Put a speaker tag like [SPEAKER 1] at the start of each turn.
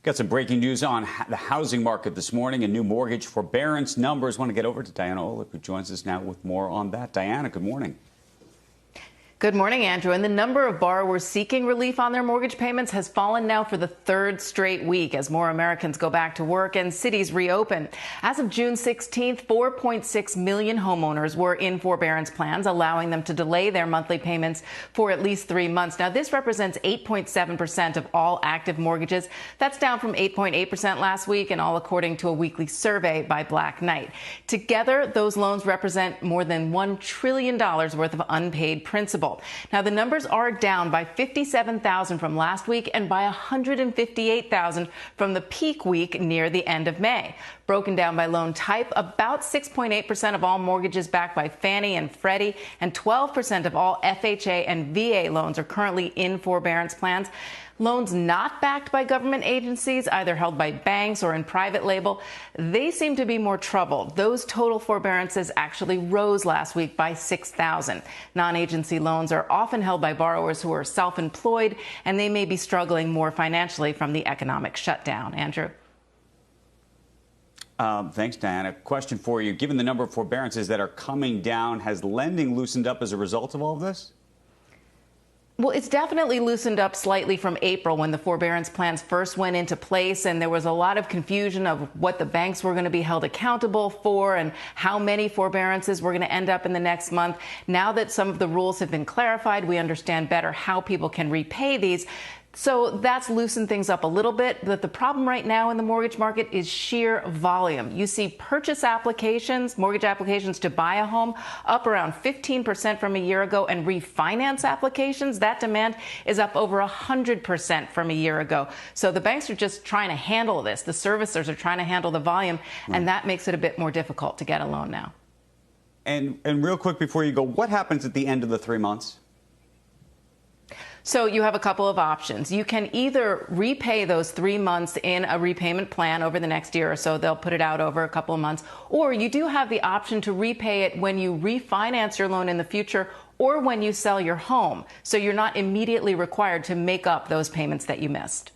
[SPEAKER 1] Got some breaking news on the housing market this morning and new mortgage forbearance numbers. Want to get over to Diana Olick, who joins us now with more on that. Diana, good morning.
[SPEAKER 2] Good morning, Andrew. And the number of borrowers seeking relief on their mortgage payments has fallen now for the third straight week as more Americans go back to work and cities reopen. As of June 16th, 4.6 million homeowners were in forbearance plans, allowing them to delay their monthly payments for at least 3 months. Now, this represents 8.7% of all active mortgages. That's down from 8.8% last week, and all according to a weekly survey by Black Knight. Together, those loans represent more than $1 trillion worth of unpaid principal. Now, the numbers are down by 57,000 from last week and by 158,000 from the peak week near the end of May. Broken down by loan type, about 6.8% of all mortgages backed by Fannie and Freddie and 12% of all FHA and VA loans are currently in forbearance plans. Loans not backed by government agencies, either held by banks or in private label, they seem to be more troubled. Those total forbearances actually rose last week by 6,000. Non-agency loans are often held by borrowers who are self-employed, and they may be struggling more financially from the economic shutdown. Andrew?
[SPEAKER 1] Thanks, Diana. Question for you. Given the number of forbearances that are coming down, has lending loosened up as a result of all of this?
[SPEAKER 2] Well, it's definitely loosened up slightly from April when the forbearance plans first went into place, and there was a lot of confusion of what the banks were going to be held accountable for and how many forbearances were going to end up in the next month. Now that some of the rules have been clarified, we understand better how people can repay these. So that's loosened things up a little bit, but the problem right now in the mortgage market is sheer volume. You see purchase applications, mortgage applications to buy a home up around 15% from a year ago, and refinance applications, that demand is up over 100% from a year ago. So the banks are just trying to handle this. The servicers are trying to handle the volume, and that makes it a bit more difficult to get a loan now.
[SPEAKER 1] And real quick before you go, what happens at the end of the 3 months?
[SPEAKER 2] So you have a couple of options. You can either repay those 3 months in a repayment plan over the next year or so. They'll put it out over a couple of months. Or you do have the option to repay it when you refinance your loan in the future or when you sell your home. So you're not immediately required to make up those payments that you missed.